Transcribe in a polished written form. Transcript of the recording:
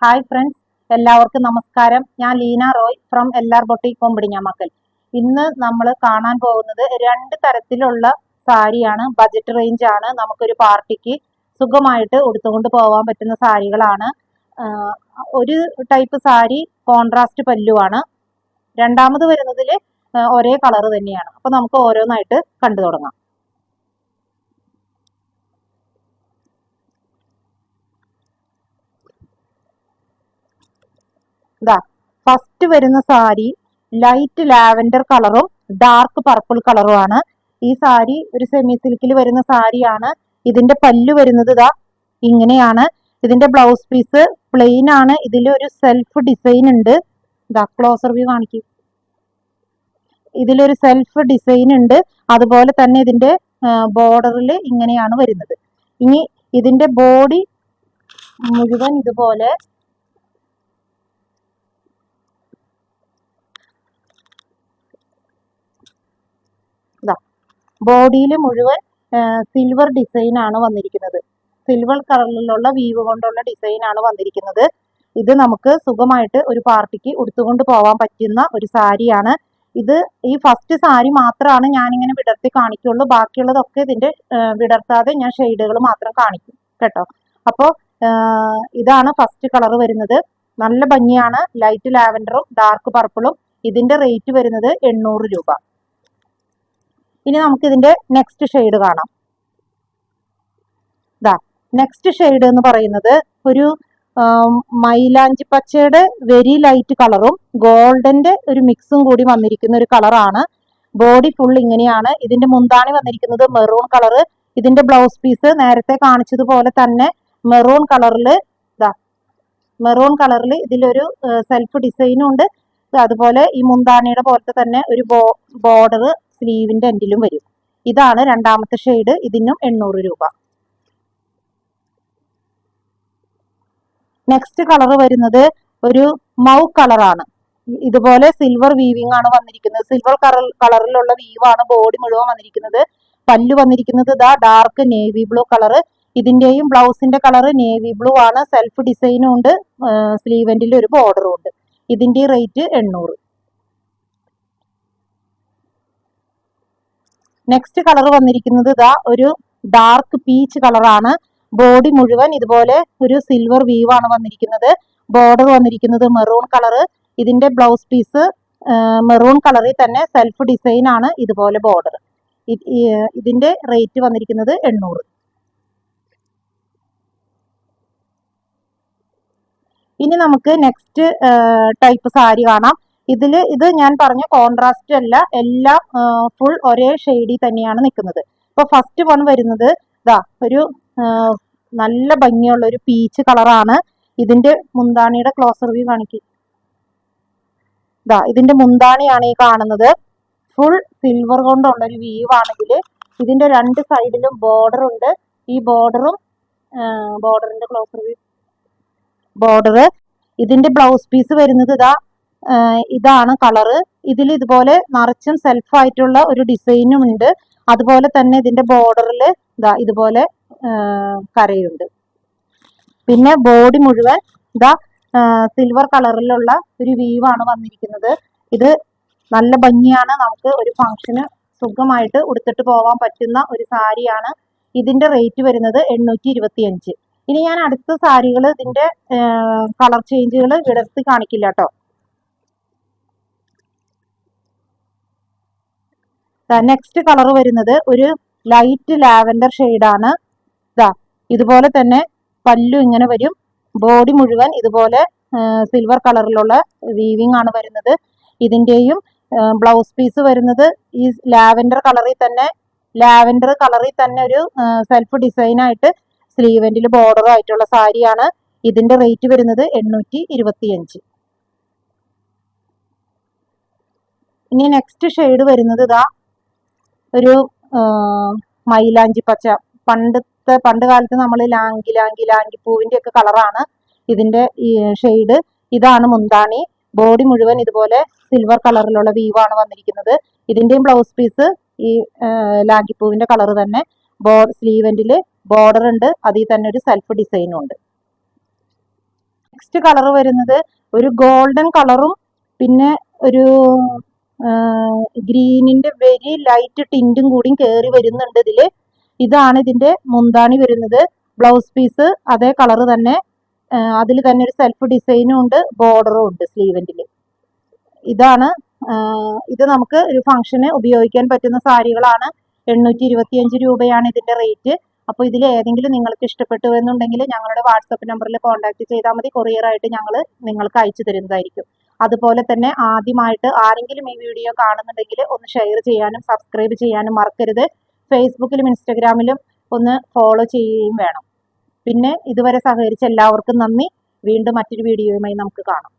Hi friends, എല്ലാവർക്കും നമസ്കാരം. ഞാൻ Leena Roy from LR boutique Kombodinjamakkal. ഇന്ന് നമ്മൾ കാണാൻ പോകുന്നത് രണ്ട് തരത്തിലുള്ള സാരിയാണ്. ബജറ്റ് റേഞ്ച് ആണ്. നമുക്കൊരു പാർട്ടിക്ക് സുഖമായിട്ട് ഉടുത്തുകൊണ്ട് പോകാൻ പറ്റുന്ന സാരികളാണ്. ഒരു ടൈപ്പ് സാരി കോൺട്രാസ്റ്റ് പല്ലുവാണ്. രണ്ടാമത് വരുന്നതിൽ ഒരേ കളർ തന്നെയാണ്. അപ്പൊ നമുക്ക് ഓരോന്നായിട്ട് കണ്ടു തുടങ്ങാം. ഇതാ ഫസ്റ്റ് വരുന്ന സാരി ലൈറ്റ് ലാവൻഡർ കളറും ഡാർക്ക് പർപ്പിൾ കളറും ആണ്. ഈ സാരി ഒരു സെമി സിൽക്കിൽ വരുന്ന സാരിയാണ്. ഇതിന്റെ പല്ലു വരുന്നത് ഇതാ ഇങ്ങനെയാണ്. ഇതിന്റെ ബ്ലൗസ് പീസ് പ്ലെയിൻ ആണ്. ഇതിലൊരു സെൽഫ് ഡിസൈൻ ഉണ്ട്. ഇതാ ക്ലോസർ വ്യൂ കാണിക്കും. ഇതിലൊരു സെൽഫ് ഡിസൈൻ ഉണ്ട്. അതുപോലെ തന്നെ ഇതിന്റെ ബോർഡറിൽ ഇങ്ങനെയാണ് വരുന്നത്. ഇനി ഇതിന്റെ ബോഡി മുഴുവൻ ഇതുപോലെ ബോഡിയിൽ മുഴുവൻ സിൽവർ ഡിസൈൻ ആണ് വന്നിരിക്കുന്നത്. സിൽവർ കളറിലുള്ള വീവ് കൊണ്ടുള്ള ഡിസൈൻ ആണ് വന്നിരിക്കുന്നത്. ഇത് നമുക്ക് സുഖമായിട്ട് ഒരു പാർട്ടിക്ക് ഉടുത്തുകൊണ്ട് പോകാൻ പറ്റുന്ന ഒരു സാരിയാണ്. ഇത് ഈ ഫസ്റ്റ് സാരി മാത്രമാണ് ഞാനിങ്ങനെ വിടർത്തി കാണിക്കുള്ളൂ. ബാക്കിയുള്ളതൊക്കെ ഇതിന്റെ വിടർത്താതെ ഞാൻ ഷെയ്ഡുകൾ മാത്രം കാണിക്കും കേട്ടോ. അപ്പോൾ ഇതാണ് ഫസ്റ്റ് കളർ വരുന്നത്. നല്ല ഭംഗിയാണ്. ലൈറ്റ് ലാവൻഡറും ഡാർക്ക് പർപ്പിളും. ഇതിന്റെ റേറ്റ് വരുന്നത് 800 രൂപ. ഇനി നമുക്ക് ഇതിന്റെ നെക്സ്റ്റ് ഷെയ്ഡ് കാണാം. ഇതാ നെക്സ്റ്റ് ഷെയ്ഡ് എന്ന് പറയുന്നത് ഒരു മൈലാഞ്ചി പച്ചയുടെ വെരി ലൈറ്റ് കളറും ഗോൾഡന്റെ ഒരു മിക്സും കൂടി വന്നിരിക്കുന്ന ഒരു കളറാണ്. ബോഡി ഫുൾ ഇങ്ങനെയാണ്. ഇതിന്റെ മുന്താണി വന്നിരിക്കുന്നത് മെറൂൺ കളറ്. ഇതിന്റെ ബ്ലൗസ് പീസ് നേരത്തെ കാണിച്ചതുപോലെ തന്നെ മെറൂൺ കളറില് മെറൂൺ കളറിൽ ഇതിലൊരു സെൽഫ് ഡിസൈനും ഉണ്ട്. അതുപോലെ ഈ മുന്താണിയുടെ പോലത്തെ തന്നെ ഒരു ബോർഡർ സ്ലീവിന്റെ എൻഡിലും വരും. ഇതാണ് രണ്ടാമത്തെ ഷെയ്ഡ്. ഇതിനും 800 രൂപ. നെക്സ്റ്റ് കളർ വരുന്നത് ഒരു മൗ കളറാണ്. ഇതുപോലെ സിൽവർ വീവിംഗ് ആണ് വന്നിരിക്കുന്നത്. സിൽവർ കളറിലുള്ള വീവാണ് ബോഡി മുഴുവൻ വന്നിരിക്കുന്നത്. പല്ലു വന്നിരിക്കുന്നത് ഇതാ ഡാർക്ക് നേവി ബ്ലൂ കളറ്. ഇതിന്റെയും ബ്ലൗസിന്റെ കളർ നേവി ബ്ലൂ ആണ്. സെൽഫ് ഡിസൈനും ഉണ്ട്. സ്ലീവെന്റിൽ ഒരു ബോർഡറും ഉണ്ട്. ഇതിന്റെ റേറ്റ് 800. നെക്സ്റ്റ് കളർ വന്നിരിക്കുന്നത് ഇതാ ഒരു ഡാർക്ക് പീച്ച് കളറാണ്. ബോഡി മുഴുവൻ ഇതുപോലെ ഒരു സിൽവർ വീവാണ് വന്നിരിക്കുന്നത്. ബോർഡർ വന്നിരിക്കുന്നത് മെറൂൺ കളറ്. ഇതിന്റെ ബ്ലൗസ് പീസ് മെറൂൺ കളറിൽ തന്നെ സെൽഫ് ഡിസൈൻ ആണ്. ഇതുപോലെ ബോർഡർ. ഇതിന്റെ റേറ്റ് വന്നിരിക്കുന്നത് 800. ഇനി നമുക്ക് നെക്സ്റ്റ് ടൈപ്പ് സാരി കാണാം. ഇത് ഞാൻ പറഞ്ഞ കോൺട്രാസ്റ്റ് അല്ല, എല്ലാം ഫുൾ ഒരേ ഷെയ്ഡിൽ തന്നെയാണ് നിൽക്കുന്നത്. ഇപ്പൊ ഫസ്റ്റ് വൺ വരുന്നത് ഇതാ ഒരു നല്ല ഭംഗിയുള്ള ഒരു പീച്ച് കളറാണ്. ഇതിന്റെ മുന്താണിയുടെ ക്ലോസർ വ്യൂ കാണിക്കും. ഇതിന്റെ മുന്താണിയാണ് ഈ കാണുന്നത്. ഫുൾ സിൽവർ കൊണ്ടുള്ള ഒരു വീവാണ് ഇതില്. ഇതിന്റെ രണ്ട് സൈഡിലും ബോർഡർ ഉണ്ട്. ഈ ബോർഡറിന്റെ ക്ലോസർ വ്യൂ ബോർഡർ. ഇതിന്റെ ബ്ലൗസ് പീസ് വരുന്നത് ഇതാണ് കളറ്. ഇതിൽ ഇതുപോലെ നിറച്ചും സെൽഫ് ആയിട്ടുള്ള ഒരു ഡിസൈനും ഉണ്ട്. അതുപോലെ തന്നെ ഇതിന്റെ ബോർഡറിൽ ഇതുപോലെ കരയുണ്ട്. പിന്നെ ബോഡി മുഴുവൻ സിൽവർ കളറിലുള്ള ഒരു വീവാണ് വന്നിരിക്കുന്നത്. ഇത് നല്ല ഭംഗിയാണ്. നമുക്ക് ഒരു ഫംഗ്ഷന് സുഖമായിട്ട് ഉടുത്തിട്ട് പോകാൻ പറ്റുന്ന ഒരു സാരിയാണ്. ഇതിന്റെ റേറ്റ് വരുന്നത് 825. ഇനി ഞാൻ അടുത്ത സാരികൾ ഇതിന്റെ കളർ ചേഞ്ചുകൾ വിടർത്തി കാണിക്കില്ല കേട്ടോ. നെക്സ്റ്റ് കളർ വരുന്നത് ഒരു ലൈറ്റ് ലാവൻഡർ ഷെയ്ഡാണ്. ഇതുപോലെ തന്നെ പല്ലു ഇങ്ങനെ വരും. ബോഡി മുഴുവൻ ഇതുപോലെ സിൽവർ കളറിലുള്ള വീവിംഗ് ആണ് വരുന്നത്. ഇതിന്റെയും ബ്ലൗസ് പീസ് വരുന്നത് ഈ ലാവൻഡർ കളറിൽ തന്നെ ഒരു സെൽഫ് ഡിസൈൻ ആയിട്ട് സ്ലീവെന്റിൽ ബോർഡർ ആയിട്ടുള്ള സാരിയാണ്. ഇതിന്റെ റേറ്റ് വരുന്നത് 825. ഇനി നെക്സ്റ്റ് ഷെയ്ഡ് വരുന്നത് ഒരു മൈലാഞ്ചി പച്ച. പണ്ട് കാലത്ത് നമ്മൾ ലാങ്കി പൂവിന്റെ ഒക്കെ കളറാണ് ഇതിന്റെ ഈ ഷെയ്ഡ്. ഇതാണ് മുന്താണി. ബോഡി മുഴുവൻ ഇതുപോലെ സിൽവർ കളറിലുള്ള വീവാണ് വന്നിരിക്കുന്നത്. ഇതിന്റെയും ബ്ലൗസ് പീസ് ഈ ലാങ്കിപ്പൂവിന്റെ കളർ തന്നെ. സ്ലീവെന്റിൽ ബോർഡർ ഉണ്ട്. അതിൽ തന്നെ ഒരു സെൽഫ് ഡിസൈനും ഉണ്ട്. നെക്സ്റ്റ് കളർ വരുന്നത് ഒരു ഗോൾഡൻ കളറും പിന്നെ ഒരു ഗ്രീനിന്റെ വെരി ലൈറ്റ് ടിൻറ്റും കൂടി കയറി വരുന്നുണ്ട് ഇതില്. ഇതാണ് ഇതിന്റെ മുന്താണി വരുന്നത്. ബ്ലൗസ് പീസ് അതേ കളർ തന്നെ, അതിൽ തന്നെ ഒരു സെൽഫ് ഡിസൈനും ഉണ്ട്, ബോർഡറും ഉണ്ട് സ്ലീവെന്റിൽ. ഇതാണ് ഇത് നമുക്ക് ഒരു ഫംഗ്ഷന് ഉപയോഗിക്കാൻ പറ്റുന്ന സാരികളാണ്. 825 രൂപയാണ് ഇതിന്റെ റേറ്റ്. അപ്പോൾ ഇതിൽ ഏതെങ്കിലും നിങ്ങൾക്ക് ഇഷ്ടപ്പെട്ടു എന്നുണ്ടെങ്കിൽ ഞങ്ങളുടെ വാട്സപ്പ് നമ്പറിൽ കോൺടാക്ട് ചെയ്താൽ മതി. കൊറിയറായിട്ട് ഞങ്ങൾ നിങ്ങൾക്ക് അയച്ചു തരുന്നതായിരിക്കും. അതുപോലെ തന്നെ ആദ്യമായിട്ട് ആരെങ്കിലും ഈ വീഡിയോ കാണുന്നുണ്ടെങ്കിൽ ഒന്ന് ഷെയർ ചെയ്യാനും സബ്സ്ക്രൈബ് ചെയ്യാനും മറക്കരുത്. ഫേസ്ബുക്കിലും ഇൻസ്റ്റഗ്രാമിലും ഒന്ന് ഫോളോ ചെയ്യുകയും വേണം. പിന്നെ ഇതുവരെ സഹകരിച്ച എല്ലാവർക്കും നന്ദി. വീണ്ടും മറ്റൊരു വീഡിയോയുമായി നമുക്ക് കാണാം.